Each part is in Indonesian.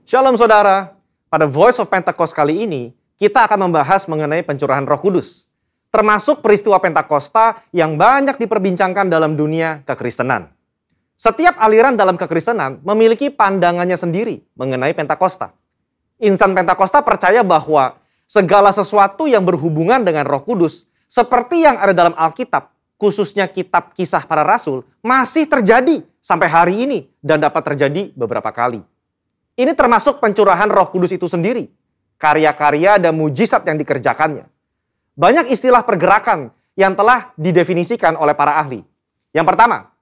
Shalom saudara, pada Voice of Pentecost kali ini, kita akan membahas mengenai pencurahan Roh Kudus, termasuk peristiwa Pentakosta yang banyak diperbincangkan dalam dunia kekristenan. Setiap aliran dalam kekristenan memiliki pandangannya sendiri mengenai Pentakosta. Insan Pentakosta percaya bahwa segala sesuatu yang berhubungan dengan Roh Kudus, seperti yang ada dalam Alkitab, khususnya kitab Kisah Para Rasul, masih terjadi sampai hari ini dan dapat terjadi beberapa kali. Ini termasuk pencurahan Roh Kudus itu sendiri, karya-karya dan mujizat yang dikerjakannya. Banyak istilah pergerakan yang telah didefinisikan oleh para ahli. Yang pertama,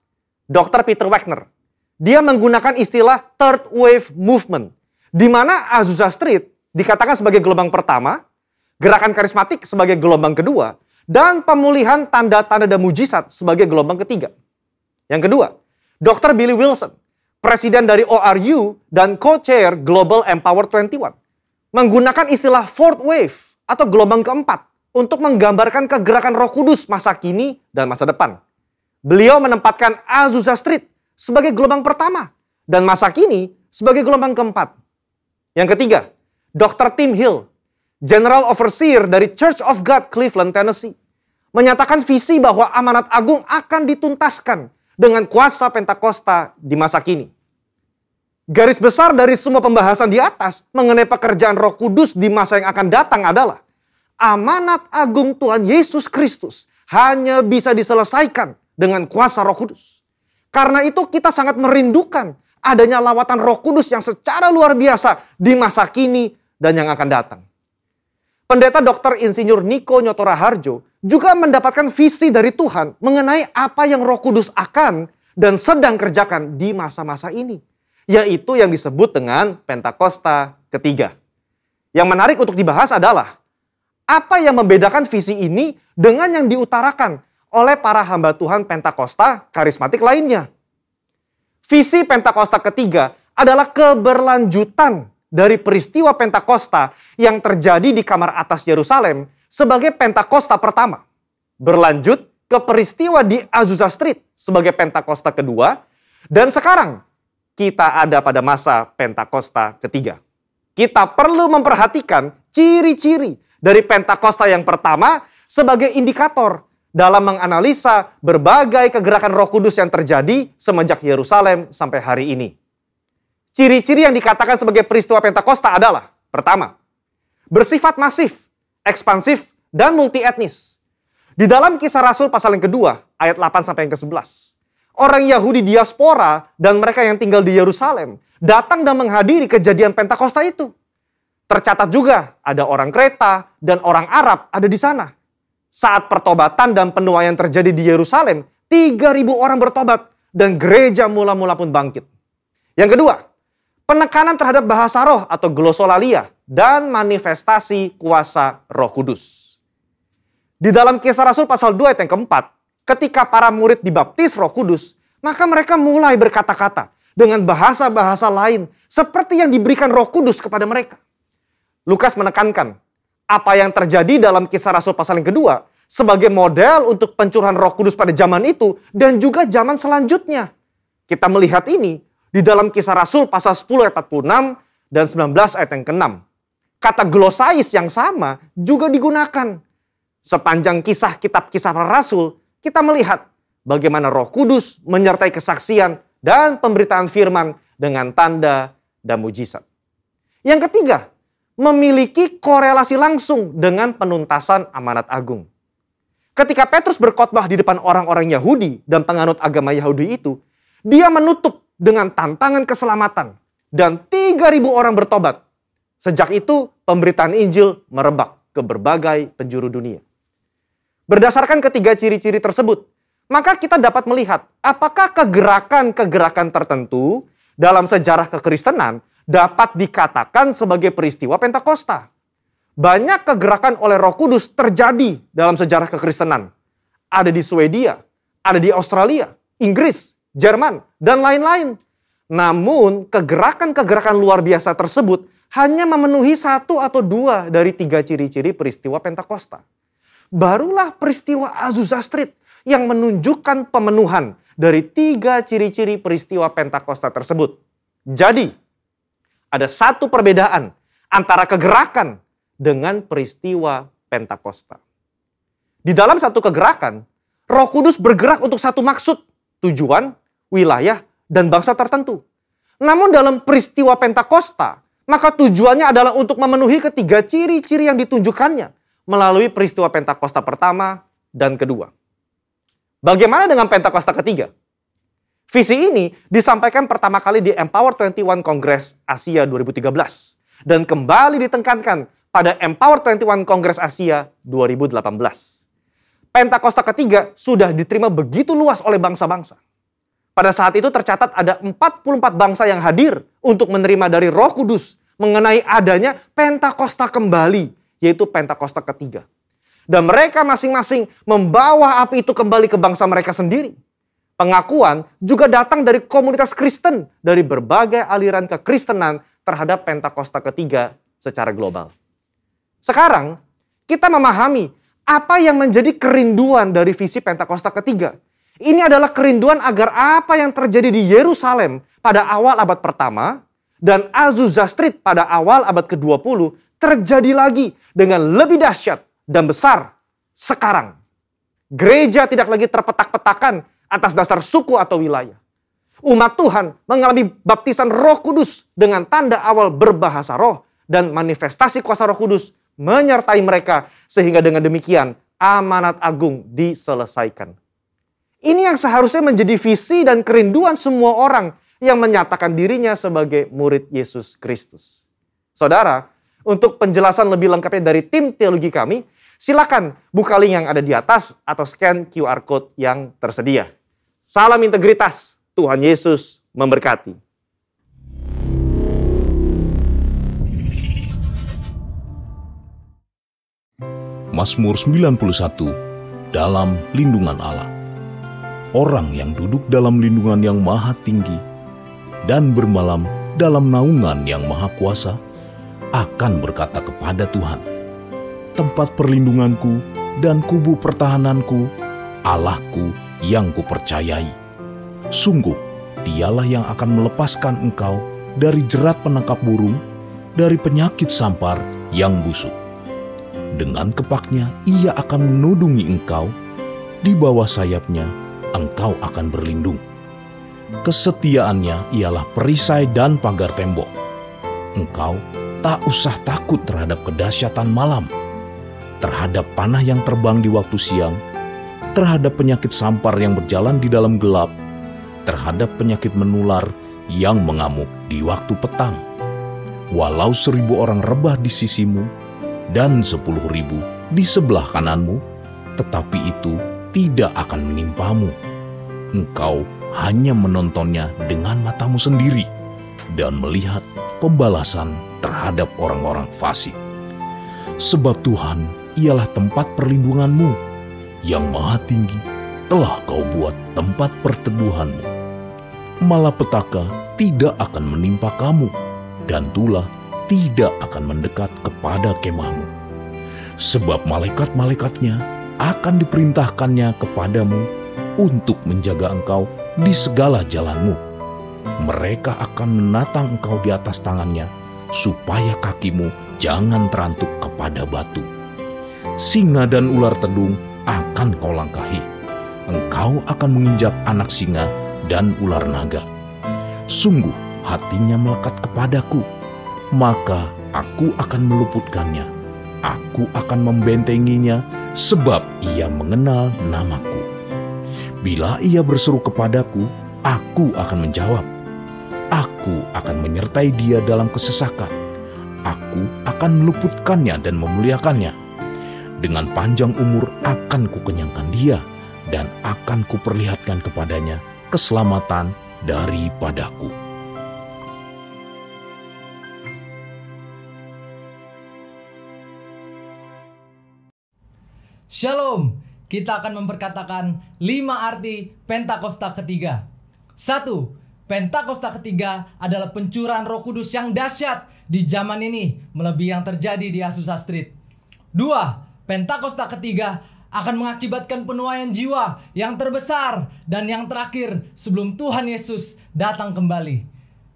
Dr. Peter Wagner. Dia menggunakan istilah Third Wave Movement, di mana Azusa Street dikatakan sebagai gelombang pertama, gerakan karismatik sebagai gelombang kedua, dan pemulihan tanda-tanda dan mujizat sebagai gelombang ketiga. Yang kedua, Dr. Billy Wilson, presiden dari ORU dan co-chair Global Empower 21, menggunakan istilah Fourth Wave atau gelombang keempat untuk menggambarkan kegerakan Roh Kudus masa kini dan masa depan. Beliau menempatkan Azusa Street sebagai gelombang pertama dan masa kini sebagai gelombang keempat. Yang ketiga, Dr. Tim Hill, General Overseer dari Church of God Cleveland, Tennessee, menyatakan visi bahwa amanat agung akan dituntaskan dengan kuasa Pentakosta di masa kini. Garis besar dari semua pembahasan di atas mengenai pekerjaan Roh Kudus di masa yang akan datang adalah amanat agung Tuhan Yesus Kristus hanya bisa diselesaikan dengan kuasa Roh Kudus. Karena itu kita sangat merindukan adanya lawatan Roh Kudus yang secara luar biasa di masa kini dan yang akan datang. Pendeta Dr. Insinyur Niko Nyotora Harjo juga mendapatkan visi dari Tuhan mengenai apa yang Roh Kudus akan dan sedang kerjakan di masa-masa ini, yaitu yang disebut dengan Pentakosta ketiga. Yang menarik untuk dibahas adalah apa yang membedakan visi ini dengan yang diutarakan oleh para hamba Tuhan Pentakosta karismatik lainnya. Visi Pentakosta ketiga adalah keberlanjutan dari peristiwa Pentakosta yang terjadi di kamar atas Yerusalem sebagai Pentakosta pertama. Berlanjut ke peristiwa di Azusa Street sebagai Pentakosta kedua. Dan sekarang kita ada pada masa Pentakosta ketiga. Kita perlu memperhatikan ciri-ciri dari Pentakosta yang pertama sebagai indikator dalam menganalisa berbagai kegerakan Roh Kudus yang terjadi semenjak Yerusalem sampai hari ini. Ciri-ciri yang dikatakan sebagai peristiwa Pentakosta adalah, pertama, bersifat masif, ekspansif, dan multi-etnis. Di dalam Kisah Rasul pasal yang kedua, ayat 8 sampai yang ke-11, orang Yahudi diaspora dan mereka yang tinggal di Yerusalem datang dan menghadiri kejadian Pentakosta itu. Tercatat juga ada orang Kreta dan orang Arab ada di sana. Saat pertobatan dan penuaian terjadi di Yerusalem, 3.000 orang bertobat dan gereja mula-mula pun bangkit. Yang kedua, penekanan terhadap bahasa roh atau glosolalia dan manifestasi kuasa Roh Kudus. Di dalam Kisah Rasul pasal 2 ayat yang keempat, ketika para murid dibaptis Roh Kudus, maka mereka mulai berkata-kata dengan bahasa-bahasa lain seperti yang diberikan Roh Kudus kepada mereka. Lukas menekankan apa yang terjadi dalam Kisah Rasul pasal yang kedua sebagai model untuk pencurahan Roh Kudus pada zaman itu dan juga zaman selanjutnya. Kita melihat ini di dalam Kisah Rasul pasal 10 ayat 46 dan 19 ayat yang ke-6. Kata glosais yang sama juga digunakan. Sepanjang kisah kitab Kisah Para Rasul, kita melihat bagaimana Roh Kudus menyertai kesaksian dan pemberitaan firman dengan tanda dan mujizat. Yang ketiga, memiliki korelasi langsung dengan penuntasan amanat agung. Ketika Petrus berkhotbah di depan orang-orang Yahudi dan penganut agama Yahudi itu, dia menutup dengan tantangan keselamatan dan 3.000 orang bertobat. Sejak itu, pemberitaan Injil merebak ke berbagai penjuru dunia. Berdasarkan ketiga ciri-ciri tersebut, maka kita dapat melihat apakah kegerakan-kegerakan tertentu dalam sejarah kekristenan dapat dikatakan sebagai peristiwa Pentakosta. Banyak kegerakan oleh Roh Kudus terjadi dalam sejarah kekristenan. Ada di Swedia, ada di Australia, Inggris, Jerman, dan lain-lain. Namun, kegerakan-kegerakan luar biasa tersebut hanya memenuhi 1 atau 2 dari 3 ciri-ciri peristiwa Pentakosta. Barulah peristiwa Azusa Street yang menunjukkan pemenuhan dari 3 ciri-ciri peristiwa Pentakosta tersebut. Jadi, ada satu perbedaan antara kegerakan dengan peristiwa Pentakosta. Di dalam satu kegerakan, Roh Kudus bergerak untuk satu maksud, tujuan, wilayah, dan bangsa tertentu. Namun dalam peristiwa Pentakosta, maka tujuannya adalah untuk memenuhi ketiga ciri-ciri yang ditunjukkannya melalui peristiwa Pentakosta pertama dan kedua. Bagaimana dengan Pentakosta ketiga? Visi ini disampaikan pertama kali di Empower 21 Kongres Asia 2013 dan kembali ditekankan pada Empower 21 Kongres Asia 2018. Pentakosta ketiga sudah diterima begitu luas oleh bangsa-bangsa. Pada saat itu tercatat ada 44 bangsa yang hadir untuk menerima dari Roh Kudus mengenai adanya Pentakosta kembali, yaitu Pentakosta ketiga. Dan mereka masing-masing membawa api itu kembali ke bangsa mereka sendiri. Pengakuan juga datang dari komunitas Kristen dari berbagai aliran kekristenan terhadap Pentakosta ketiga secara global. Sekarang, kita memahami apa yang menjadi kerinduan dari visi Pentakosta ketiga. Ini adalah kerinduan agar apa yang terjadi di Yerusalem pada awal abad pertama dan Azusa Street pada awal abad ke-20 terjadi lagi dengan lebih dahsyat dan besar sekarang. Gereja tidak lagi terpetak-petakan atas dasar suku atau wilayah. Umat Tuhan mengalami baptisan Roh Kudus dengan tanda awal berbahasa roh dan manifestasi kuasa Roh Kudus menyertai mereka sehingga dengan demikian amanat agung diselesaikan. Ini yang seharusnya menjadi visi dan kerinduan semua orang yang menyatakan dirinya sebagai murid Yesus Kristus. Saudara, untuk penjelasan lebih lengkapnya dari tim teologi kami, silakan buka link yang ada di atas atau scan QR Code yang tersedia. Salam integritas, Tuhan Yesus memberkati. Mazmur 91, dalam lindungan Allah. Orang yang duduk dalam lindungan yang maha tinggi dan bermalam dalam naungan yang maha kuasa akan berkata kepada Tuhan, tempat perlindunganku dan kubu pertahananku, Allahku yang kupercayai. Sungguh, dialah yang akan melepaskan engkau dari jerat penangkap burung, dari penyakit sampar yang busuk. Dengan kepaknya ia akan menudungi engkau, di bawah sayapnya engkau akan berlindung. Kesetiaannya ialah perisai dan pagar tembok. Engkau tak usah takut terhadap kedahsyatan malam, terhadap panah yang terbang di waktu siang, terhadap penyakit sampar yang berjalan di dalam gelap, terhadap penyakit menular yang mengamuk di waktu petang. Walau 1.000 orang rebah di sisimu dan 10.000 di sebelah kananmu, tetapi itu tidak akan menimpamu. Engkau hanya menontonnya dengan matamu sendiri dan melihat pembalasan terhadap orang-orang fasik. Sebab Tuhan ialah tempat perlindunganmu, yang maha tinggi telah kau buat tempat perteduhanmu. Malapetaka tidak akan menimpa kamu, dan tulah tidak akan mendekat kepada kemahmu. Sebab malaikat-malaikatnya akan diperintahkannya kepadamu untuk menjaga engkau di segala jalanmu. Mereka akan menatang engkau di atas tangannya, supaya kakimu jangan terantuk kepada batu. Singa dan ular tedung akan kau langkahi. Engkau akan menginjak anak singa dan ular naga. Sungguh hatinya melekat kepadaku, maka aku akan meluputkannya. Aku akan membentenginya, sebab ia mengenal namaku. Bila ia berseru kepadaku, aku akan menjawab. Aku akan menyertai dia dalam kesesakan. Aku akan meluputkannya dan memuliakannya. Dengan panjang umur akan kukenyangkan dia, dan akan kuperlihatkan kepadanya keselamatan daripadaku. Shalom, kita akan memperkatakan 5 arti Pentakosta ketiga. 1. Pentakosta ketiga adalah pencurahan Roh Kudus yang dahsyat di zaman ini, melebihi yang terjadi di Azusa Street. 2. Pentakosta ketiga akan mengakibatkan penuaian jiwa yang terbesar dan yang terakhir sebelum Tuhan Yesus datang kembali.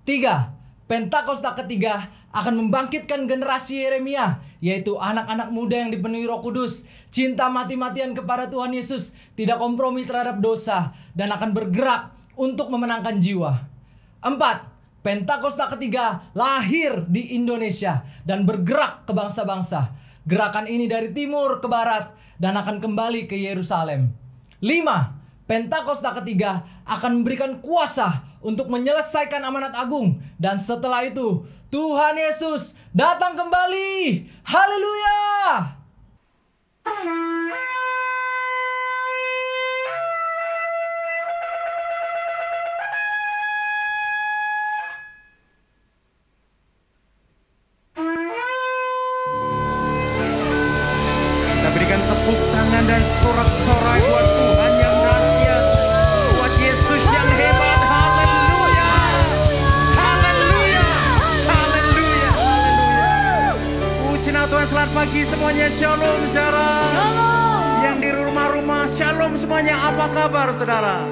3. Pentakosta ketiga akan membangkitkan generasi Yeremia, yaitu anak-anak muda yang dipenuhi Roh Kudus, cinta mati-matian kepada Tuhan Yesus, tidak kompromi terhadap dosa, dan akan bergerak untuk memenangkan jiwa. 4. Pentakosta ketiga lahir di Indonesia dan bergerak ke bangsa-bangsa. Gerakan ini dari timur ke barat dan akan kembali ke Yerusalem. 5. Pentakosta ketiga akan memberikan kuasa untuk menyelesaikan amanat agung. Dan setelah itu Tuhan Yesus datang kembali. Haleluya! Kita berikan tepuk tangan dan sorak-sorai buat Tuhan yang dahsyat, buat Yesus yang hebat. Haleluya, haleluya, haleluya, haleluya. Puji nama Tuhan. Selamat pagi semuanya. Shalom saudara. Yang di rumah-rumah, shalom semuanya. Apa kabar saudara?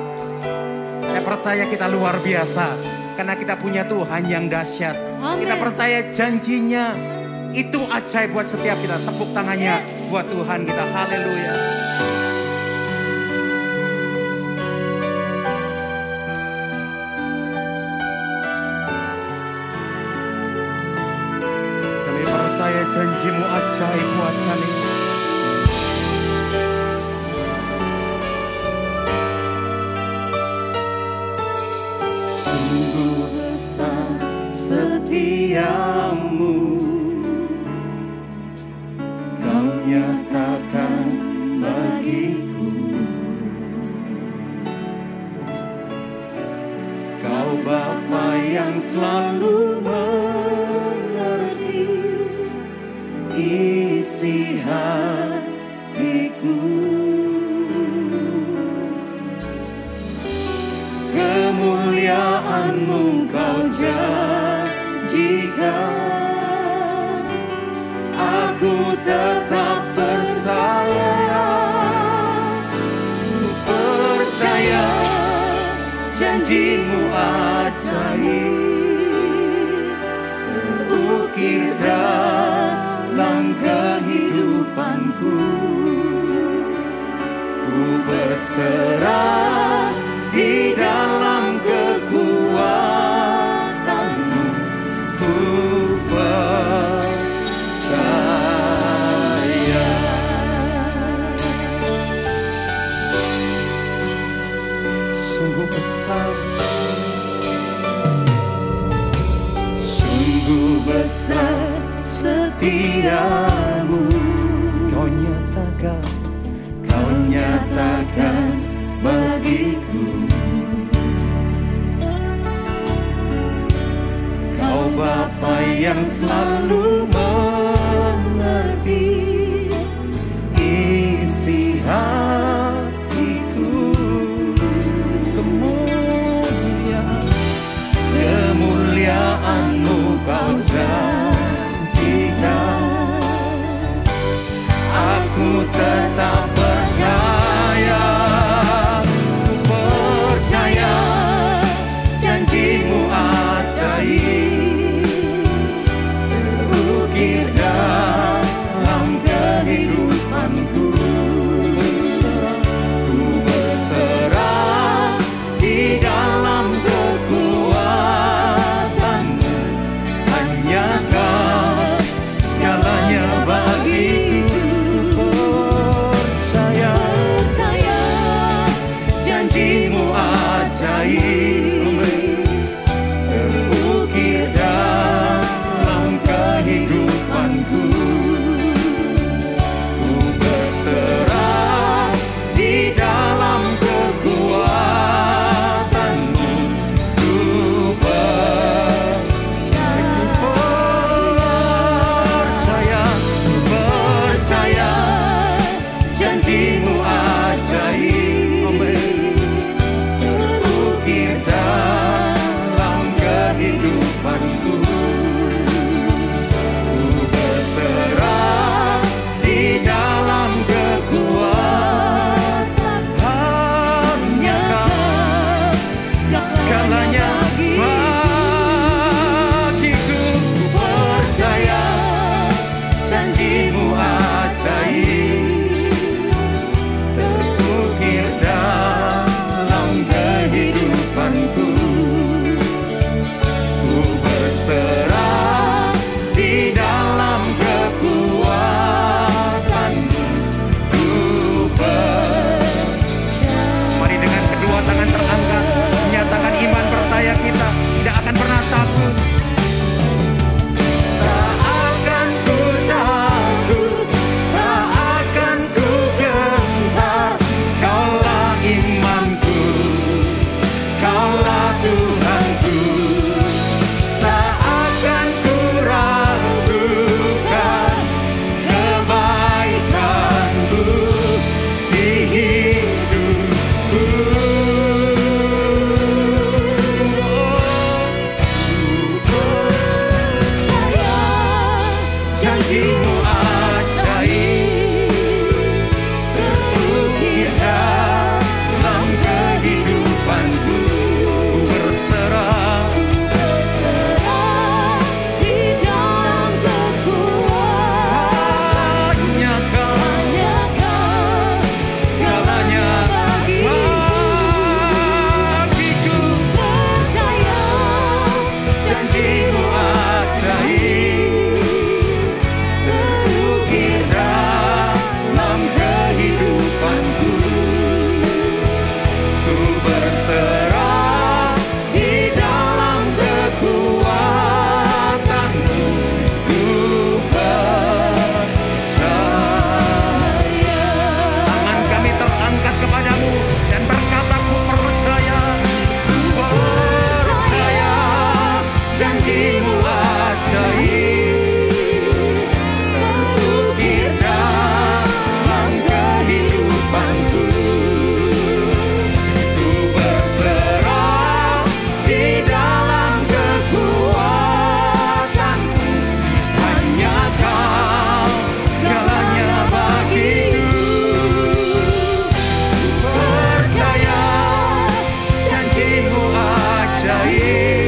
Saya percaya kita luar biasa karena kita punya Tuhan yang dahsyat. Kita percaya janjinya itu ajaib buat setiap kita. Tepuk tangannya buat Tuhan kita. Haleluya. Kami percaya janjimu ajaib buat kami. Sungguh besar setiamu, Kau nyatakan bagiku. Kau Bapa yang selalu mengerti isi hatiku. Kemuliaan-Mu Kau janjikan, aku tetap percaya. Ku percaya janjimu ajaib, terukir dalam kehidupanku. Ku berserah di dalam kekuatan-Mu. Ku percaya. Sungguh besar, sungguh besar setiamu. Kau nyatakan bagiku. Kau Bapa yang selalu mengerti isi hatiku. Kemuliaan-Mu Kau janjikan, aku tetap percaya. Ku percaya janjimu ajaib, terukir dalam kehidupanku. Ku berserah di dalam kekuatan-Mu. Hanya Kau segalanya bagiku. Percaya janjimu ajaib, terukir dalam kehidupanku. Ku berserah di dalam kekuatan-Mu. Ku percaya janjimu ajaib, terukir dalam kehidupanku. Ku berserah di dalam kekuatan. Hanya Kau segalanya bagiku. janjimu ajaib terukir dalam kehidupanku. Ku berserah di dalam kekuatan. hanya Kau segalanya bagiku. Percaya Janjimu ajaib terukir dalam kehidupanku. Ku berserah di dalam kekuatanmu. Ku percaya. Tangan kami terangkat kepadamu dan berkata, ku percaya, ku percaya. Janjimu ajaib terukir dalam kehidupanku. Ku berserah di dalam kekuatanmu. Hanya Kau segalanya bagiku. Ku percaya janjimu ajaib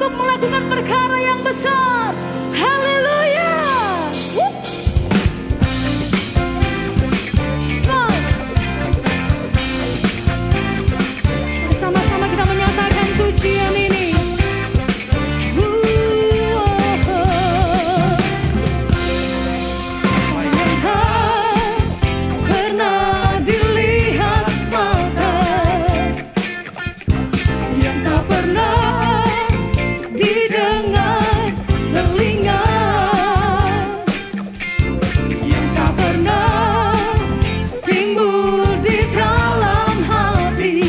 sanggup melakukan perkara yang besar. Haleluya. Bersama-sama kita menyatakan pujian ini. Yang tak pernah dilihat mata, yang tak pernah didengar telinga, yang tak pernah timbul di dalam hati,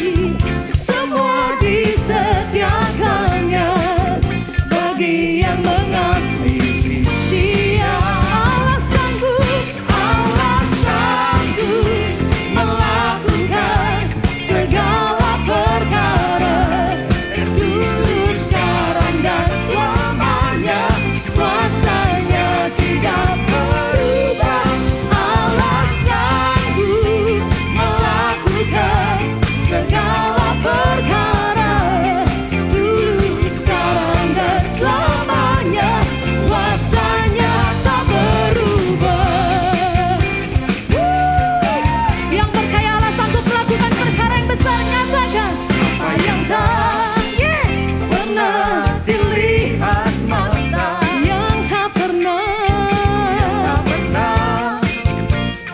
semua disediakannya bagi yang mengasihi Dia. Allah sanggup melakukan segala perkara, dulu, sekarang, dan selamanya. Kuasanya tidak berubah. Allah sanggup melakukan segala perkara, dulu, sekarang, dan selamanya. Kuasanya tak berubah. Yang percaya Allah sanggup melakukan perkara yang besar, nyatakan apa yang tak pernah dilihat mata, yang tak pernah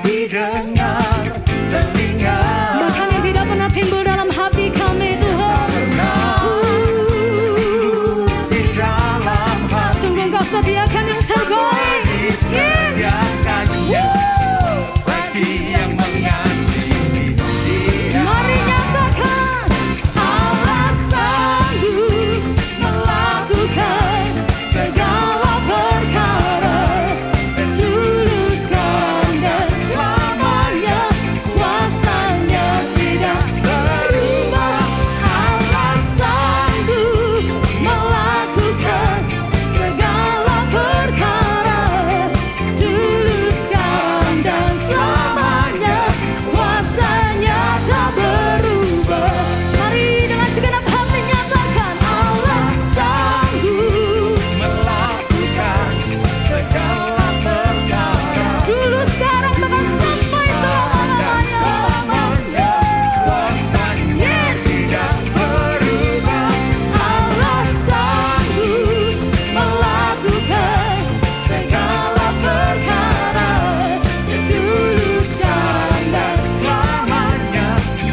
didengar telinga, bahkan yang tidak pernah timbul dalam hati kami Tuhan. di dalam hati, Sungguh Kau sediakan yang terbaik. disediakannya bagi yang mengasihi Dia. Mari nyatakan Allah sanggup melakukan segala perkara, dulu, sekarang, dan selamanya. Kuasanya tidak berubah. Allah sanggup melakukan segala perkara, dulu, sekarang, dan selamanya. Kuasanya tak berubah. Mari dengan segenap hati nyatakan Allah sanggup Melakukan segala perkara, dulu, sekarang, bahkan sampai selama-lamanya. selamanya. Kuasanya tidak berubah. Allah sanggup melakukan segala perkara, dulu, sekarang, dan Selamanya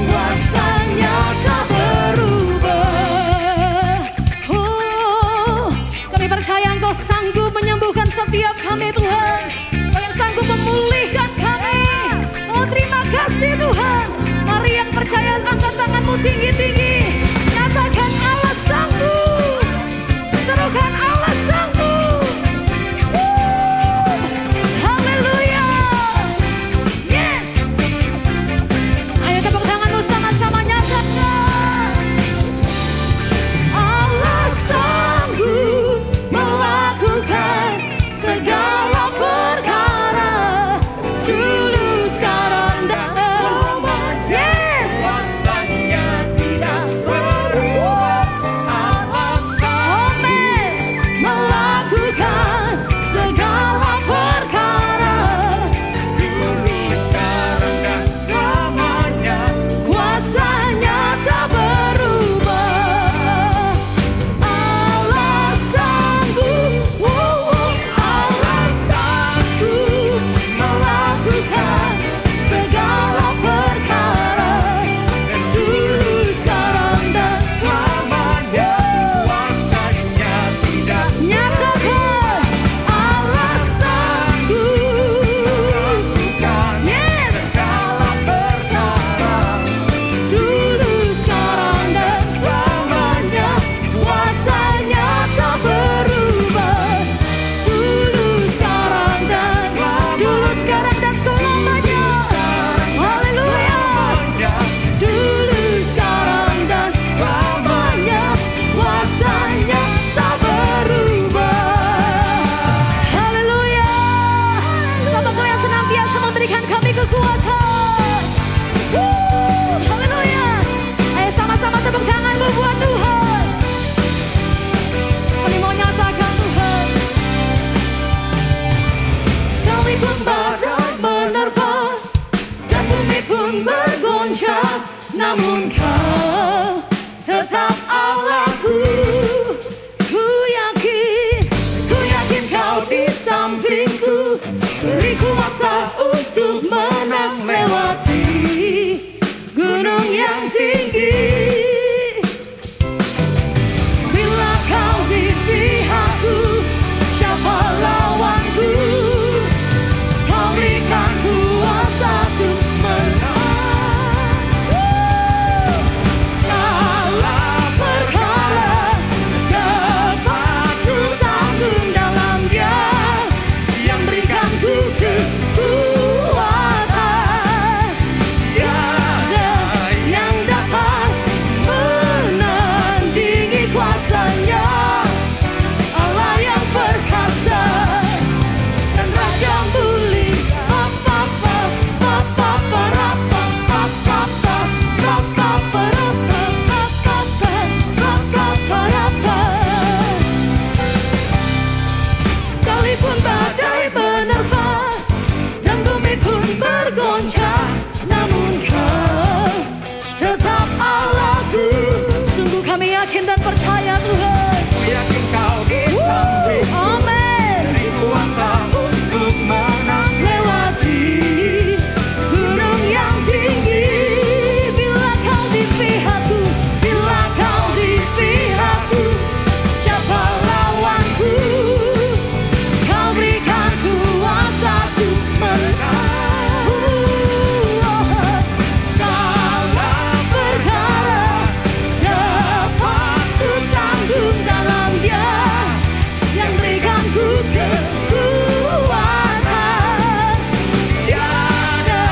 kuasanya tak berubah. Oh, kami percaya Engkau sanggup menyembuhkan setiap kami Tuhan. Engkau yang sanggup memulihkan kami. Oh, terima kasih Tuhan. Mari yang percaya angkat tanganmu tinggi-tinggi. Nyatakan Allah sanggup. Serukan Allah sanggup. Haleluya. Yes. Ayo tepuk tanganmu sama-sama nyatakan. Allah sanggup melakukan segala perkara, dulu, sekarang, dan selamanya. Yes. kuasanya tidak namun Kau tetap Allahku. Ku yakin Kau di sampingku, beri kuasa untuk menang lewati gunung yang tinggi. Bila Kau di pihakku, siapa lawanku? Kau berikan kuasa untuk menang. Segala perkara dapat ku tanggung dalam Dia yang berikan ku kekuatan. Tiada yang dapat menandingi kuasanya. Allah yang perkasa dan Raja mulia. Sekalipun badai menerpa dan bumi pun bergoncang, namun Kau tetap Allahku. Sungguh kami yakin dan percaya Tuhan. Ku yakin Kau di sampingku, Amin. beri kuasa untuk menang. Lewati gunung yang tinggi. Bila Kau di pihakku, bila Kau di pihakku, siapa lawanku? Kau berikan kuasa untuk menang. Segala perkara dapat ku tanggung dalam Dia yang berikan ku kekuatan. Tiada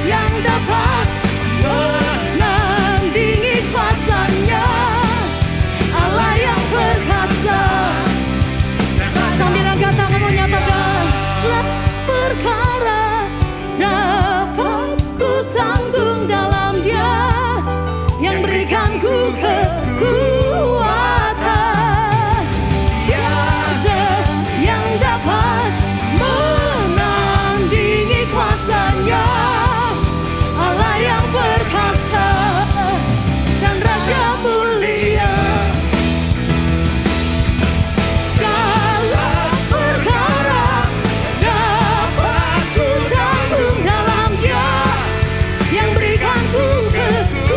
yang dapat menandingi kuasanya. Allah yang perkasa. Sambil angkat tanganmu nyatakan, "Lah perkara dapat ku tanggung dalam Dia yang berikan ku kekuatan. Tiada yang dapat menandingi kuasanya. Allah yang perkasa dan Raja mulia. Segala perkara dapat ku tanggung dalam Dia yang berikan ku kekuatan.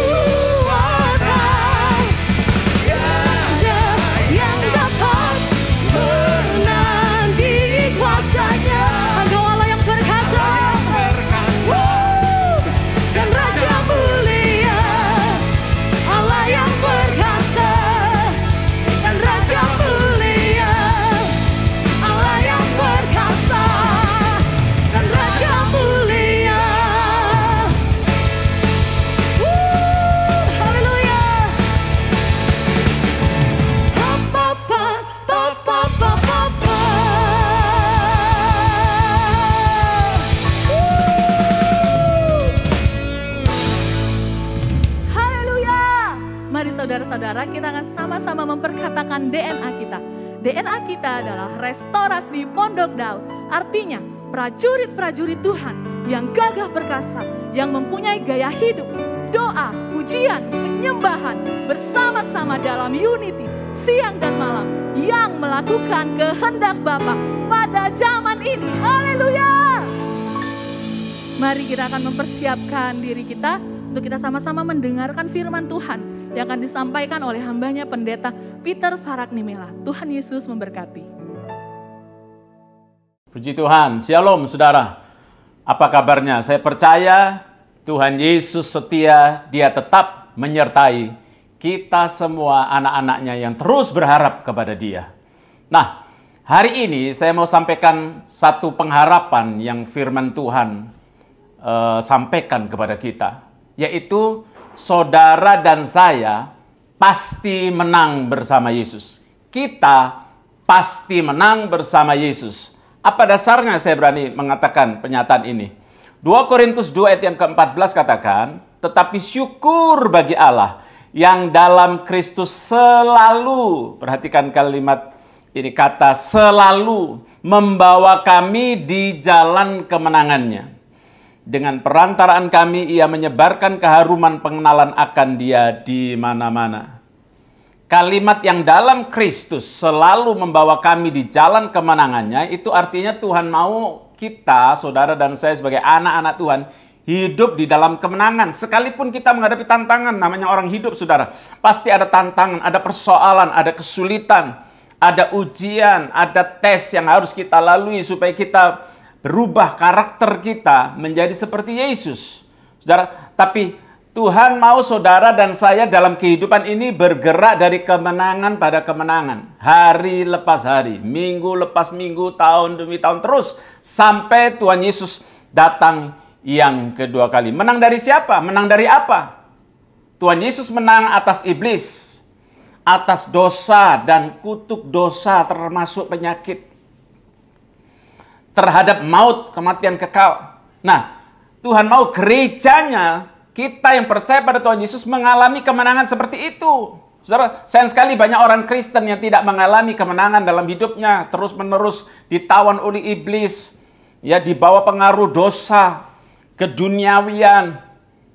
Tiada yang dapat menandingi kuasanya. Engkau Allah yang perkasa dan Raja mulia. Allah yang perkasa dan Raja mulia. Allah yang perkasa dan Raja mulia. Haleluya. Haleluya. Mari saudara-saudara, kita akan sama-sama memperkatakan DNA kita. DNA kita adalah restorasi Pondok Daud. Artinya prajurit-prajurit Tuhan yang gagah perkasa, yang mempunyai gaya hidup, doa, pujian, penyembahan bersama-sama dalam unity siang dan malam, yang melakukan kehendak Bapa pada zaman ini. Haleluya. Mari kita akan mempersiapkan diri kita untuk kita sama-sama mendengarkan firman Tuhan yang akan disampaikan oleh hambanya pendeta Peter Faraknimela. Tuhan Yesus memberkati. Puji Tuhan, Shalom saudara. Apa kabarnya? Saya percaya Tuhan Yesus setia, Dia tetap menyertai kita semua anak-anaknya yang terus berharap kepada Dia. Nah, hari ini saya mau sampaikan satu pengharapan yang firman Tuhan sampaikan kepada kita, yaitu saudara dan saya pasti menang bersama Yesus. Kita pasti menang bersama Yesus. Apa dasarnya saya berani mengatakan pernyataan ini? 2 Korintus 2 ayat yang ke-14 katakan, tetapi syukur bagi Allah yang dalam Kristus selalu, perhatikan kalimat ini, kata selalu, membawa kami di jalan kemenangannya. Dengan perantaraan kami, ia menyebarkan keharuman pengenalan akan dia di mana-mana. Kalimat yang dalam Kristus selalu membawa kami di jalan kemenangannya, itu artinya Tuhan mau kita, saudara dan saya sebagai anak-anak Tuhan, hidup di dalam kemenangan. Sekalipun kita menghadapi tantangan, namanya orang hidup, saudara. Pasti ada tantangan, ada persoalan, ada kesulitan, ada ujian, ada tes yang harus kita lalui supaya kita berubah karakter kita menjadi seperti Yesus. Saudara, tapi Tuhan mau saudara dan saya dalam kehidupan ini bergerak dari kemenangan pada kemenangan. Hari lepas hari, minggu lepas minggu, tahun demi tahun, terus sampai Tuhan Yesus datang yang kedua kali. Menang dari siapa? Menang dari apa? Tuhan Yesus menang atas iblis, atas dosa dan kutuk dosa termasuk penyakit, terhadap maut, kematian kekal. Nah, Tuhan mau gerejanya, kita yang percaya pada Tuhan Yesus mengalami kemenangan seperti itu. Saudara, sayang sekali banyak orang Kristen yang tidak mengalami kemenangan dalam hidupnya, terus-menerus ditawan oleh iblis, ya, dibawa pengaruh dosa, keduniawian,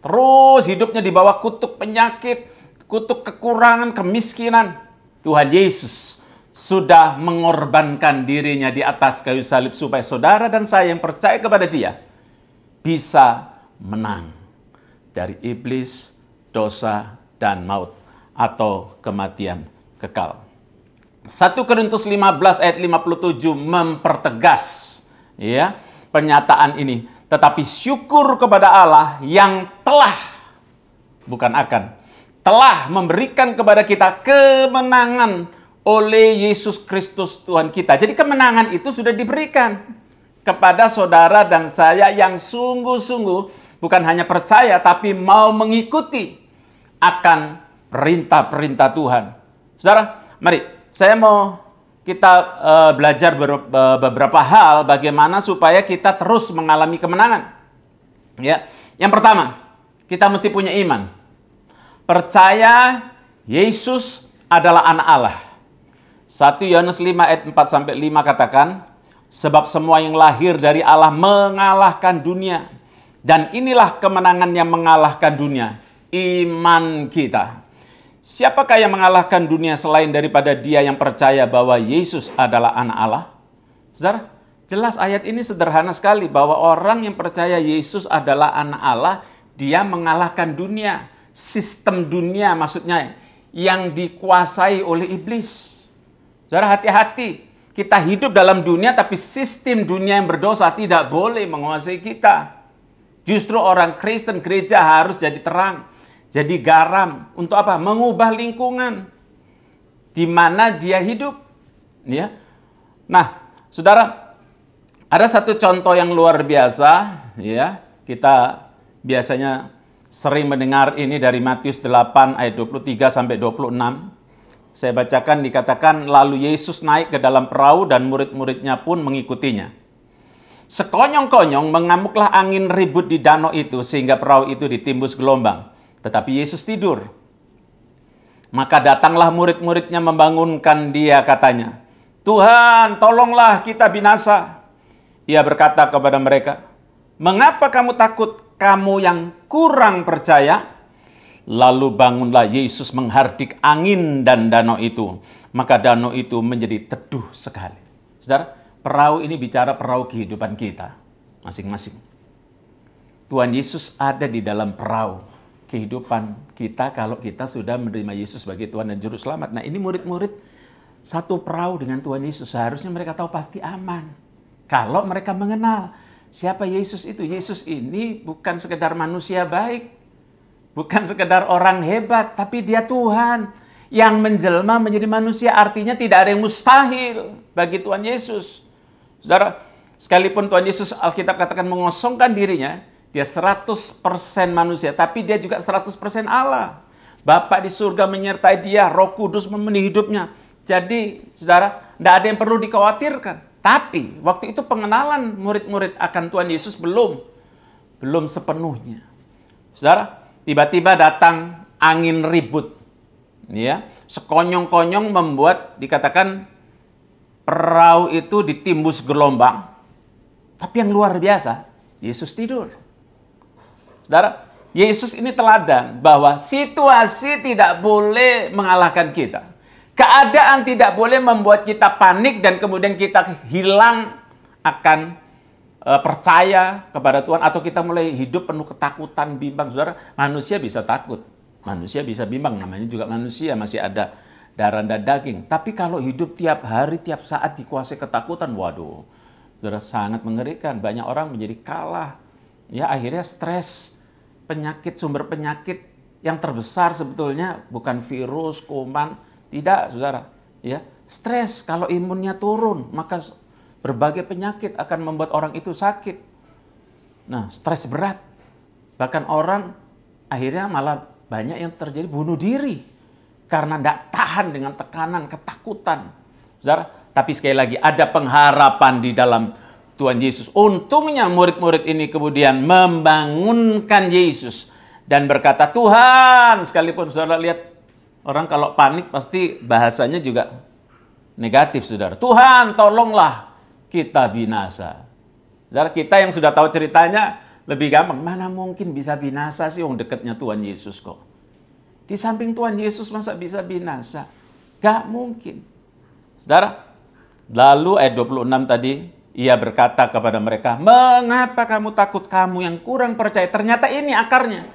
terus hidupnya dibawa kutuk penyakit, kutuk kekurangan, kemiskinan. Tuhan Yesus sudah mengorbankan dirinya di atas kayu salib supaya saudara dan saya yang percaya kepada Dia bisa menang dari iblis, dosa, dan maut atau kematian kekal. 1 Korintus 15 ayat 57 mempertegas ya pernyataan ini. Tetapi syukur kepada Allah yang telah, bukan akan, telah memberikan kepada kita kemenangan oleh Yesus Kristus Tuhan kita. Jadi kemenangan itu sudah diberikan kepada saudara dan saya yang sungguh-sungguh bukan hanya percaya tapi mau mengikuti akan perintah-perintah Tuhan. Saudara, mari saya mau kita belajar beberapa hal bagaimana supaya kita terus mengalami kemenangan. Ya, yang pertama, kita mesti punya iman. Percaya Yesus adalah anak Allah. 1 Yohanes 5 ayat 4-5 katakan, sebab semua yang lahir dari Allah mengalahkan dunia. Dan inilah kemenangan yang mengalahkan dunia, iman kita. Siapakah yang mengalahkan dunia selain daripada dia yang percaya bahwa Yesus adalah anak Allah? Saudara, jelas ayat ini sederhana sekali bahwa orang yang percaya Yesus adalah anak Allah, dia mengalahkan dunia. Sistem dunia maksudnya yang dikuasai oleh iblis. Saudara, hati-hati. Kita hidup dalam dunia tapi sistem dunia yang berdosa tidak boleh menguasai kita. Justru orang Kristen gereja harus jadi terang, jadi garam. Untuk apa? Mengubah lingkungan di mana dia hidup. Ya. Nah, saudara, ada satu contoh yang luar biasa. Ya, kita biasanya sering mendengar ini dari Matius 8 ayat 23-26. Saya bacakan, dikatakan, lalu Yesus naik ke dalam perahu dan murid-muridnya pun mengikutinya. Sekonyong-konyong mengamuklah angin ribut di danau itu sehingga perahu itu ditimbus gelombang. Tetapi Yesus tidur. Maka datanglah murid-muridnya membangunkan dia, katanya, Tuhan, tolonglah kita binasa. Ia berkata kepada mereka, mengapa kamu takut, kamu yang kurang percaya? Lalu bangunlah Yesus menghardik angin dan danau itu. Maka danau itu menjadi teduh sekali. Saudara, perahu ini bicara perahu kehidupan kita masing-masing. Tuhan Yesus ada di dalam perahu kehidupan kita kalau kita sudah menerima Yesus sebagai Tuhan dan Juru Selamat. Nah, ini murid-murid satu perahu dengan Tuhan Yesus. Seharusnya mereka tahu pasti aman. Kalau mereka mengenal siapa Yesus itu. Yesus ini bukan sekedar manusia baik. Bukan sekedar orang hebat, tapi dia Tuhan yang menjelma menjadi manusia. Artinya tidak ada yang mustahil bagi Tuhan Yesus. Saudara, sekalipun Tuhan Yesus Alkitab katakan mengosongkan dirinya, dia 100% manusia, tapi dia juga 100% Allah. Bapa di surga menyertai dia, Roh Kudus memenuhi hidupnya. Jadi, saudara, tidak ada yang perlu dikhawatirkan. Tapi, waktu itu pengenalan murid-murid akan Tuhan Yesus belum sepenuhnya. Saudara, tiba-tiba datang angin ribut. Ya, sekonyong-konyong membuat dikatakan perahu itu ditimbus gelombang. Tapi yang luar biasa, Yesus tidur. Saudara, Yesus ini teladan bahwa situasi tidak boleh mengalahkan kita. Keadaan tidak boleh membuat kita panik dan kemudian kita hilang akan percaya kepada Tuhan atau kita mulai hidup penuh ketakutan, bimbang. Saudara, manusia bisa takut. Manusia bisa bimbang, namanya juga manusia, masih ada darah dan daging. Tapi kalau hidup tiap hari, tiap saat dikuasai ketakutan, waduh, saudara, sangat mengerikan. Banyak orang menjadi kalah. Ya, akhirnya stres. Penyakit, sumber penyakit yang terbesar sebetulnya bukan virus, kuman, tidak, saudara. Ya, stres. Kalau imunnya turun, maka berbagai penyakit akan membuat orang itu sakit. Nah, stres berat. Bahkan orang akhirnya malah banyak yang terjadi bunuh diri karena tidak tahan dengan tekanan, ketakutan. Saudara, tapi sekali lagi ada pengharapan di dalam Tuhan Yesus. Untungnya murid-murid ini kemudian membangunkan Yesus dan berkata, Tuhan, sekalipun saudara lihat orang kalau panik pasti bahasanya juga negatif, saudara. Tuhan, tolonglah kita binasa. Saudara, kita yang sudah tahu ceritanya lebih gampang. Mana mungkin bisa binasa sih, yang dekatnya Tuhan Yesus kok. Di samping Tuhan Yesus masa bisa binasa? Gak mungkin. Saudara, lalu ayat 26 tadi, ia berkata kepada mereka, mengapa kamu takut, kamu yang kurang percaya? Ternyata ini akarnya.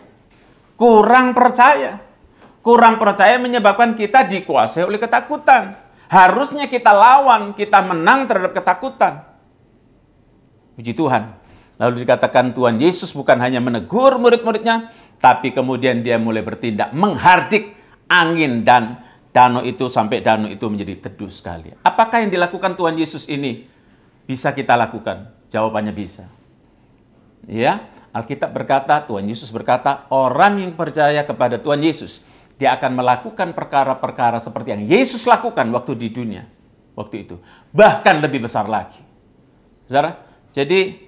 Kurang percaya. Kurang percaya menyebabkan kita dikuasai oleh ketakutan. Harusnya kita lawan, kita menang terhadap ketakutan. Puji Tuhan. Lalu dikatakan Tuhan Yesus bukan hanya menegur murid-muridnya, tapi kemudian dia mulai bertindak, menghardik angin dan danau itu sampai danau itu menjadi teduh sekali. Apakah yang dilakukan Tuhan Yesus ini bisa kita lakukan? Jawabannya bisa. Ya, Alkitab berkata, Tuhan Yesus berkata, orang yang percaya kepada Tuhan Yesus, dia akan melakukan perkara-perkara seperti yang Yesus lakukan waktu di dunia. Waktu itu. Bahkan lebih besar lagi. Saudara, jadi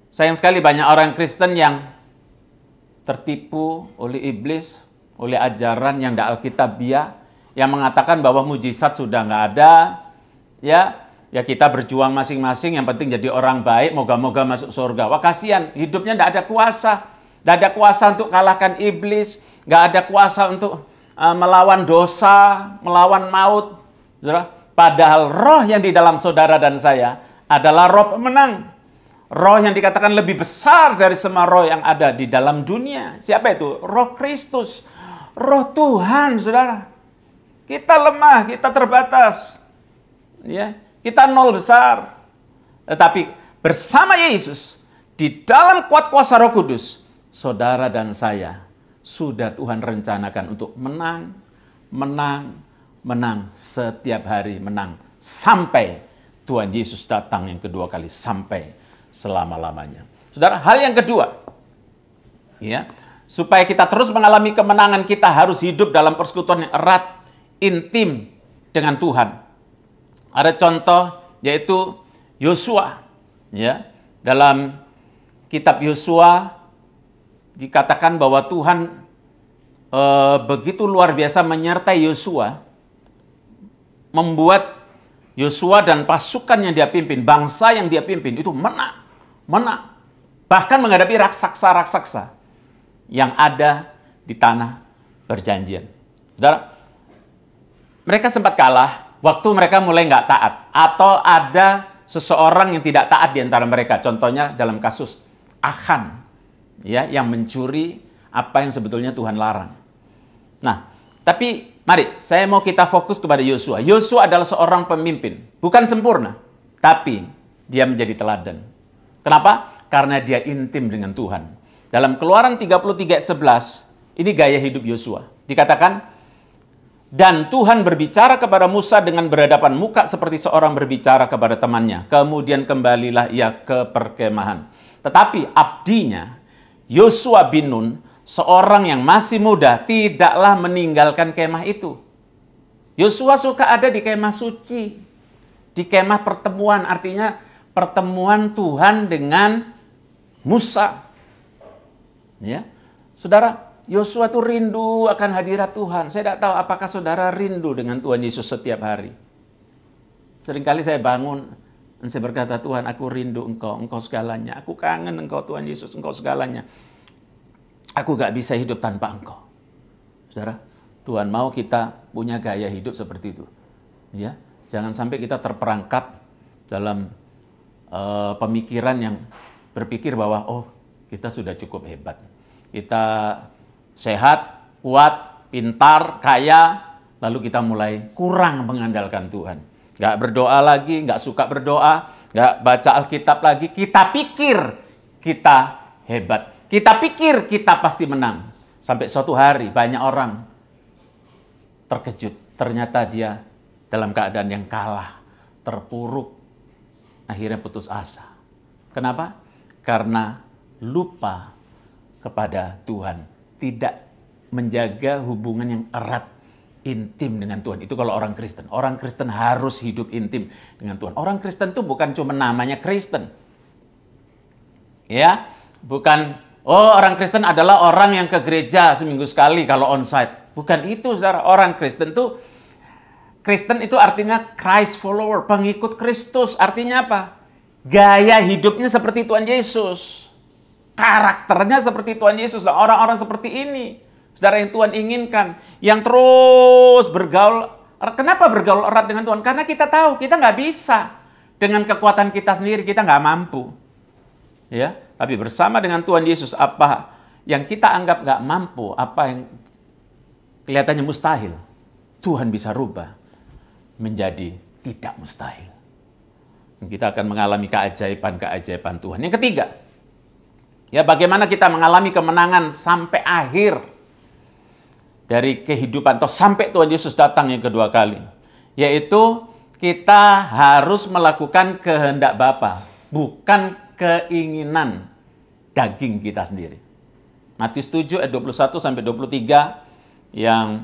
sayang sekali banyak orang Kristen yang tertipu oleh iblis, oleh ajaran yang tidak alkitabiah, yang mengatakan bahwa mujizat sudah nggak ada, ya kita berjuang masing-masing, yang penting jadi orang baik, moga-moga masuk surga. Wah, kasihan, hidupnya tidak ada kuasa. Tidak ada kuasa untuk kalahkan iblis, nggak ada kuasa untuk melawan dosa, melawan maut. Padahal roh yang di dalam saudara dan saya adalah roh pemenang. Roh yang dikatakan lebih besar dari semua roh yang ada di dalam dunia. Siapa itu? Roh Kristus. Roh Tuhan, saudara. Kita lemah, kita terbatas. Ya, kita nol besar. Tetapi bersama Yesus, di dalam kuat kuasa Roh Kudus, saudara dan saya sudah Tuhan rencanakan untuk menang, menang, menang. Setiap hari menang. Sampai Tuhan Yesus datang yang kedua kali. Sampai selama-lamanya. Saudara, hal yang kedua, ya, supaya kita terus mengalami kemenangan, kita harus hidup dalam persekutuan yang erat, intim dengan Tuhan. Ada contoh, yaitu Yosua. Ya, dalam kitab Yosua dikatakan bahwa Tuhan begitu luar biasa menyertai Yosua, membuat Yosua dan pasukan yang dia pimpin, bangsa yang dia pimpin itu menang. Bahkan menghadapi raksasa-raksasa yang ada di tanah perjanjian. Saudara, mereka sempat kalah waktu mereka mulai nggak taat. Atau ada seseorang yang tidak taat di antara mereka. Contohnya dalam kasus Achan, ya, yang mencuri apa yang sebetulnya Tuhan larang. Nah, tapi mari saya mau kita fokus kepada Yosua. Yosua adalah seorang pemimpin. Bukan sempurna, tapi dia menjadi teladan. Kenapa? Karena dia intim dengan Tuhan. Dalam Keluaran 33 ayat 11, ini gaya hidup Yosua. Dikatakan, dan Tuhan berbicara kepada Musa dengan berhadapan muka seperti seorang berbicara kepada temannya. Kemudian kembalilah ia ke perkemahan. Tetapi abdinya, Yosua bin Nun, seorang yang masih muda, tidaklah meninggalkan kemah itu. Yosua suka ada di kemah suci. Di kemah pertemuan, artinya pertemuan Tuhan dengan Musa. Ya, saudara, Yosua itu rindu akan hadirat Tuhan. Saya tidak tahu apakah saudara rindu dengan Tuhan Yesus setiap hari. Seringkali saya bangun dan saya berkata, Tuhan, aku rindu Engkau, Engkau segalanya. Aku kangen Engkau, Tuhan Yesus, Engkau segalanya. Aku gak bisa hidup tanpa Engkau. Saudara, Tuhan mau kita punya gaya hidup seperti itu. Ya, jangan sampai kita terperangkap dalam pemikiran yang berpikir bahwa kita sudah cukup hebat. Kita sehat, kuat, pintar, kaya, lalu kita mulai kurang mengandalkan Tuhan. Gak berdoa lagi, gak suka berdoa, gak baca Alkitab lagi. Kita pikir kita hebat. Kita pikir kita pasti menang. Sampai suatu hari banyak orang terkejut. Ternyata dia dalam keadaan yang kalah, terpuruk, akhirnya putus asa. Kenapa? Karena lupa kepada Tuhan. Tidak menjaga hubungan yang erat, intim dengan Tuhan. Itu kalau orang Kristen. Orang Kristen harus hidup intim dengan Tuhan. Orang Kristen itu bukan cuma namanya Kristen. Ya, bukan, orang Kristen adalah orang yang ke gereja seminggu sekali kalau onsite. Bukan itu, saudara. Orang Kristen itu artinya Christ follower, pengikut Kristus. Artinya apa? Gaya hidupnya seperti Tuhan Yesus. Karakternya seperti Tuhan Yesus. Orang-orang seperti ini, saudara, yang Tuhan inginkan. Yang terus bergaul. Kenapa bergaul erat dengan Tuhan? Karena kita tahu, kita nggak bisa. Dengan kekuatan kita sendiri, kita nggak mampu. Ya, tapi bersama dengan Tuhan Yesus, apa yang kita anggap nggak mampu, apa yang kelihatannya mustahil, Tuhan bisa rubah menjadi tidak mustahil. Kita akan mengalami keajaiban-keajaiban Tuhan. Yang ketiga, ya, bagaimana kita mengalami kemenangan sampai akhir dari kehidupan, atau sampai Tuhan Yesus datang yang kedua kali. Yaitu kita harus melakukan kehendak Bapa, bukan keinginan daging kita sendiri. Matius 7 ayat 21 sampai 23 yang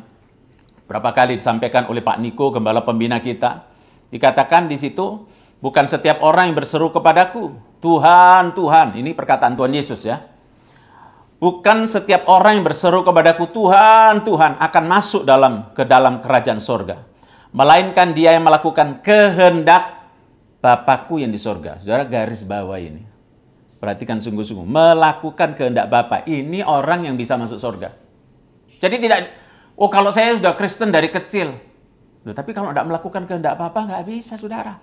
berapa kali disampaikan oleh Pak Niko, gembala pembina kita. Dikatakan di situ, bukan setiap orang yang berseru kepadaku, Tuhan, Tuhan. Ini perkataan Tuhan Yesus, ya. Bukan setiap orang yang berseru kepadaku, Tuhan, Tuhan, akan masuk ke dalam kerajaan sorga. Melainkan dia yang melakukan kehendak Bapakku yang di sorga. Saudara, garis bawah ini. Perhatikan sungguh-sungguh. Melakukan kehendak Bapa. Ini orang yang bisa masuk sorga. Jadi tidak, kalau saya sudah Kristen dari kecil. Tapi kalau tidak melakukan kehendak Bapa, nggak bisa, saudara.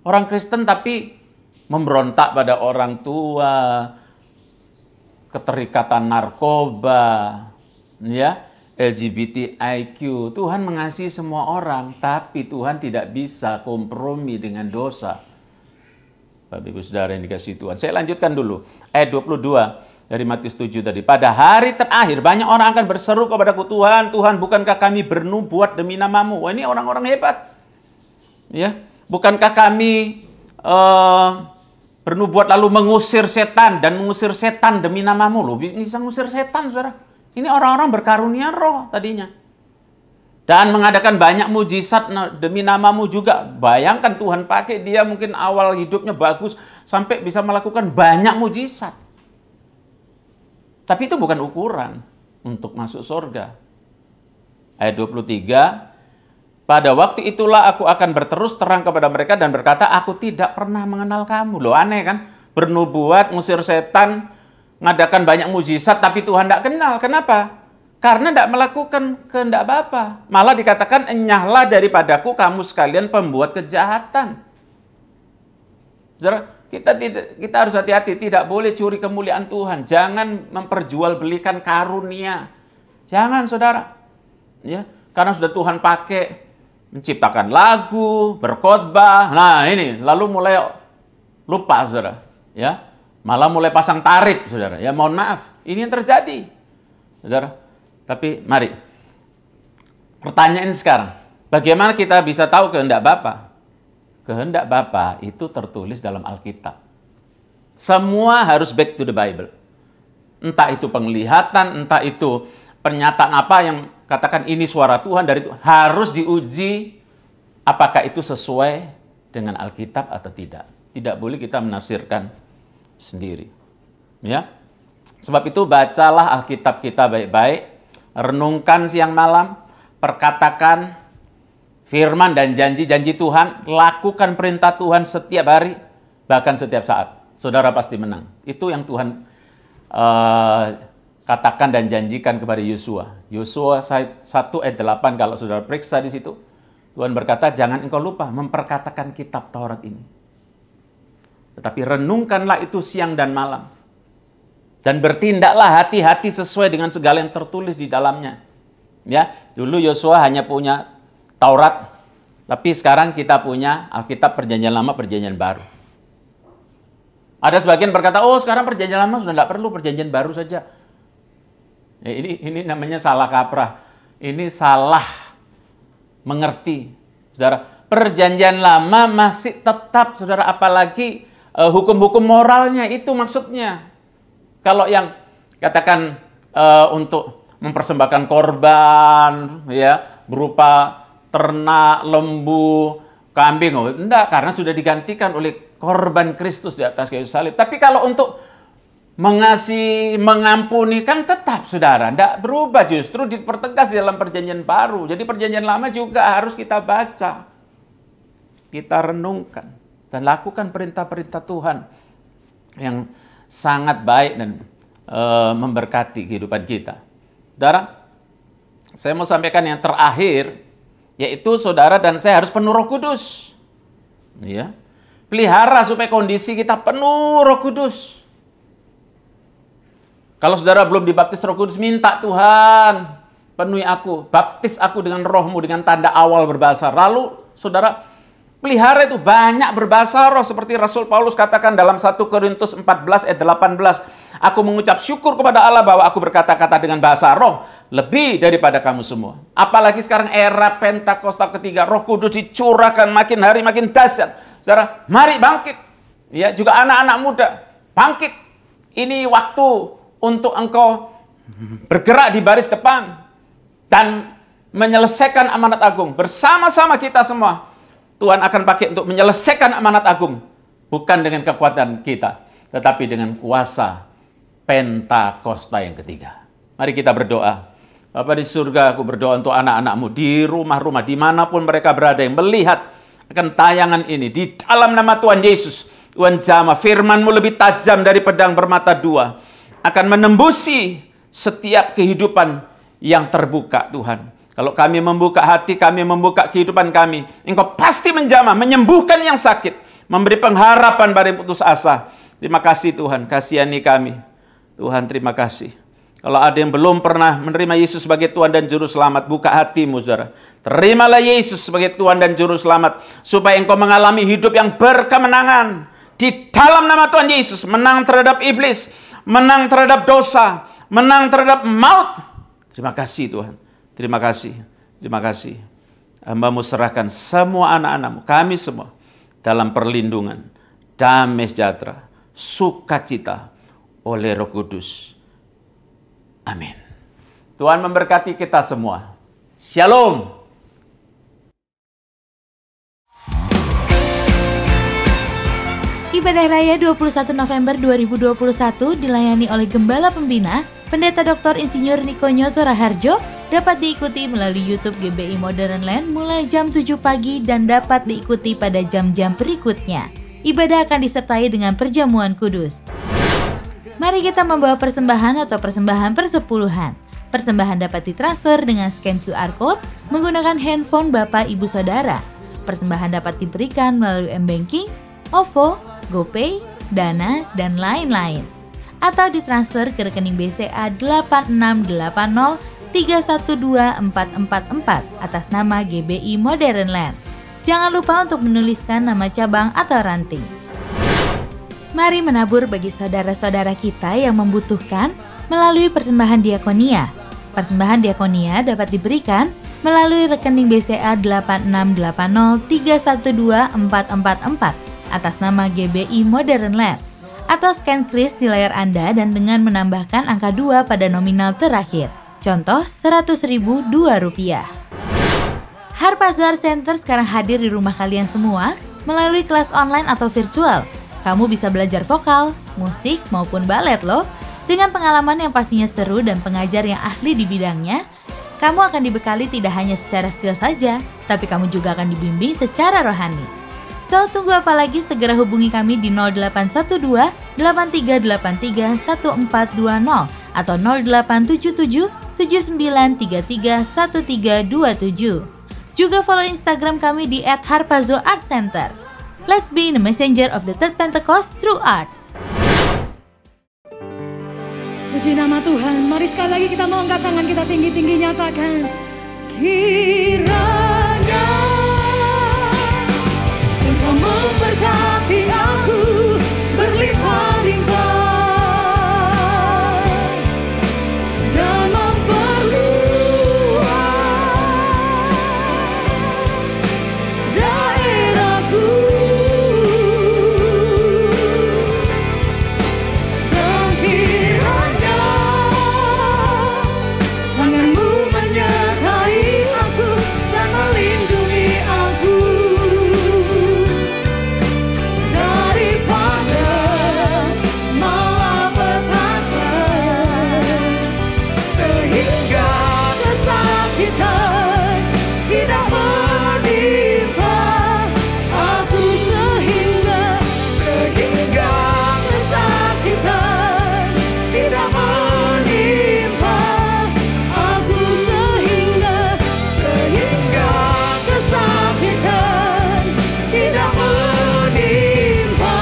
Orang Kristen tapi memberontak pada orang tua, keterikatan narkoba, ya, LGBTIQ. Tuhan mengasihi semua orang, tapi Tuhan tidak bisa kompromi dengan dosa. Bapak Ibu Saudara yang dikasihi Tuhan. Saya lanjutkan dulu. Ayat 22 dari Matius 7 tadi. Pada hari terakhir banyak orang akan berseru kepadaku, Tuhan, Tuhan, bukankah kami bernubuat demi namamu? Wah, ini orang-orang hebat. Ya, bukankah kami bernubuat lalu mengusir setan dan mengusir setan demi namamu? Loh, bisa mengusir setan, saudara. Ini orang-orang berkarunia roh tadinya. Dan mengadakan banyak mujizat demi namamu juga. Bayangkan Tuhan pakai dia mungkin awal hidupnya bagus, sampai bisa melakukan banyak mujizat. Tapi itu bukan ukuran untuk masuk surga. Ayat 23, pada waktu itulah aku akan berterus terang kepada mereka dan berkata, aku tidak pernah mengenal kamu. Loh, aneh kan? Bernubuat, ngusir setan, ngadakan banyak mujizat, tapi Tuhan tidak kenal. Kenapa? Karena tidak melakukan kehendak Bapa. Malah dikatakan, enyahlah daripadaku kamu sekalian pembuat kejahatan. Kita harus hati-hati, tidak boleh curi kemuliaan Tuhan. Jangan memperjualbelikan karunia. Jangan, saudara. Ya, karena sudah Tuhan pakai menciptakan lagu, berkhotbah. Nah, ini lalu mulai lupa, saudara. Ya, malah mulai pasang tarif, saudara. Ya, mohon maaf, ini yang terjadi, saudara. Tapi mari, pertanyaan sekarang, bagaimana kita bisa tahu kehendak Bapa? Kehendak Bapa itu tertulis dalam Alkitab. Semua harus back to the Bible. Entah itu penglihatan, entah itu pernyataan apa yang katakan ini suara Tuhan dari Tuhan, harus diuji apakah itu sesuai dengan Alkitab atau tidak. Tidak boleh kita menafsirkan sendiri. Ya. Sebab itu bacalah Alkitab kita baik-baik. Renungkan siang malam, perkatakan firman dan janji-janji Tuhan, lakukan perintah Tuhan setiap hari, bahkan setiap saat. Saudara pasti menang. Itu yang Tuhan katakan dan janjikan kepada Yosua. Yosua 1 ayat 8 kalau saudara periksa di situ. Tuhan berkata, jangan engkau lupa memperkatakan kitab Taurat ini. Tetapi renungkanlah itu siang dan malam. Dan bertindaklah hati-hati sesuai dengan segala yang tertulis di dalamnya. Ya, dulu Yosua hanya punya Taurat, tapi sekarang kita punya Alkitab Perjanjian Lama, Perjanjian Baru. Ada sebagian berkata, oh sekarang Perjanjian Lama sudah tidak perlu, Perjanjian Baru saja. Ya, ini namanya salah kaprah. Ini salah mengerti. Saudara, Perjanjian Lama masih tetap, saudara, apalagi hukum-hukum moralnya itu maksudnya. Kalau yang katakan untuk mempersembahkan korban, ya, berupa ternak, lembu, kambing, enggak, karena sudah digantikan oleh korban Kristus di atas kayu salib. Tapi kalau untuk mengasihi, mengampuni, kan tetap, saudara, enggak berubah, justru dipertegas di dalam Perjanjian Baru. Jadi Perjanjian Lama juga harus kita baca, kita renungkan, dan lakukan perintah-perintah Tuhan yang sangat baik dan memberkati kehidupan kita. Saudara, saya mau sampaikan yang terakhir, yaitu saudara dan saya harus penuh Roh Kudus. Ya. Pelihara supaya kondisi kita penuh Roh Kudus. Kalau saudara belum dibaptis Roh Kudus, minta Tuhan, penuhi aku, baptis aku dengan rohmu, dengan tanda awal berbahasa. Lalu saudara pelihara itu banyak berbahasa roh, seperti Rasul Paulus katakan dalam 1 Korintus 14 ayat 18. Aku mengucap syukur kepada Allah bahwa aku berkata-kata dengan bahasa roh lebih daripada kamu semua. Apalagi sekarang era Pentakosta ketiga, Roh Kudus dicurahkan makin hari makin dahsyat. Saudara, mari bangkit. Ya, juga anak-anak muda, bangkit. Ini waktu untuk engkau bergerak di baris depan dan menyelesaikan amanat agung bersama-sama kita semua. Tuhan akan pakai untuk menyelesaikan amanat agung. Bukan dengan kekuatan kita, tetapi dengan kuasa Pentakosta yang ketiga. Mari kita berdoa. Bapa di surga, aku berdoa untuk anak-anakmu di rumah-rumah, dimanapun mereka berada, yang melihat akan tayangan ini. Di dalam nama Tuhan Yesus, Tuhan jamah firman-Mu lebih tajam dari pedang bermata dua. Akan menembusi setiap kehidupan yang terbuka, Tuhan. Kalau kami membuka hati, kami membuka kehidupan kami, Engkau pasti menjamah, menyembuhkan yang sakit, memberi pengharapan pada yang putus asa. Terima kasih Tuhan, kasihani kami. Tuhan, terima kasih. Kalau ada yang belum pernah menerima Yesus sebagai Tuhan dan Juru Selamat, buka hatimu, saudara. Terimalah Yesus sebagai Tuhan dan Juru Selamat, supaya engkau mengalami hidup yang berkemenangan. Di dalam nama Tuhan Yesus, menang terhadap iblis, menang terhadap dosa, menang terhadap maut. Terima kasih Tuhan. Terima kasih, terima kasih. Hamba-Mu serahkan semua anak-anak-Mu, kami semua, dalam perlindungan, damai sejahtera, sukacita oleh Roh Kudus. Amin. Tuhan memberkati kita semua. Shalom. Ibadah Raya 21 November 2021 dilayani oleh Gembala Pembina, Pendeta Dr. Insinyur Niko Nyoto Raharjo, dapat diikuti melalui YouTube GBI Modern Land mulai jam 7 pagi dan dapat diikuti pada jam-jam berikutnya. Ibadah akan disertai dengan perjamuan kudus. Mari kita membawa persembahan atau persembahan persepuluhan. Persembahan dapat ditransfer dengan scan QR Code menggunakan handphone Bapak Ibu Saudara. Persembahan dapat diberikan melalui M-Banking, OVO, GoPay, Dana, dan lain-lain. Atau ditransfer ke rekening BCA 8680312444 atas nama GBI Modern Land. Jangan lupa untuk menuliskan nama cabang atau ranting. Mari menabur bagi saudara-saudara kita yang membutuhkan melalui persembahan diakonia. Persembahan diakonia dapat diberikan melalui rekening BCA 8680312444 atas nama GBI Modern Land. Atau scan kris di layar Anda dan dengan menambahkan angka 2 pada nominal terakhir. Contoh, Rp100.000 Rp2. Harpazoar Center sekarang hadir di rumah kalian semua melalui kelas online atau virtual. Kamu bisa belajar vokal, musik, maupun balet loh. Dengan pengalaman yang pastinya seru dan pengajar yang ahli di bidangnya, kamu akan dibekali tidak hanya secara skill saja, tapi kamu juga akan dibimbing secara rohani. So, tunggu apa lagi? Segera hubungi kami di 0812 8383 1420 atau 0877 7933 1327. Juga follow Instagram kami di @harpazoartcenter. Let's be in the messenger of the third Pentecost through art. Puji nama Tuhan. Mari sekali lagi kita mau angkat tangan kita tinggi-tinggi, nyatakan kiranya Engkau memberkati aku berlimpah-limpah dan memperluas daerahku, dan kiranya tanganmu menyertai aku dan melindungi aku daripada malapetaka, sehingga kesakitan tidak menimpa aku, sehingga kesakitan tidak menimpa aku, sehingga kesakitan tidak menimpa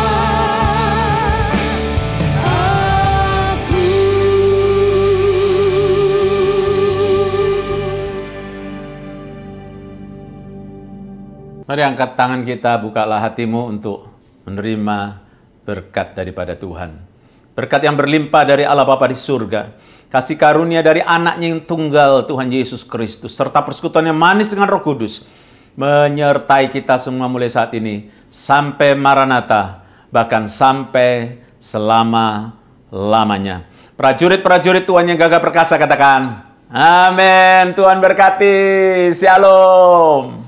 aku. Mari angkat tangan kita, bukalah hatimu untuk menerima berkat daripada Tuhan. Berkat yang berlimpah dari Allah Bapa di surga. Kasih karunia dari anaknya yang tunggal Tuhan Yesus Kristus. Serta persekutuan yang manis dengan Roh Kudus. Menyertai kita semua mulai saat ini. Sampai Maranatha. Bahkan sampai selama-lamanya. Prajurit-prajurit Tuhan yang gagah perkasa katakan, amin. Tuhan berkati. Shalom.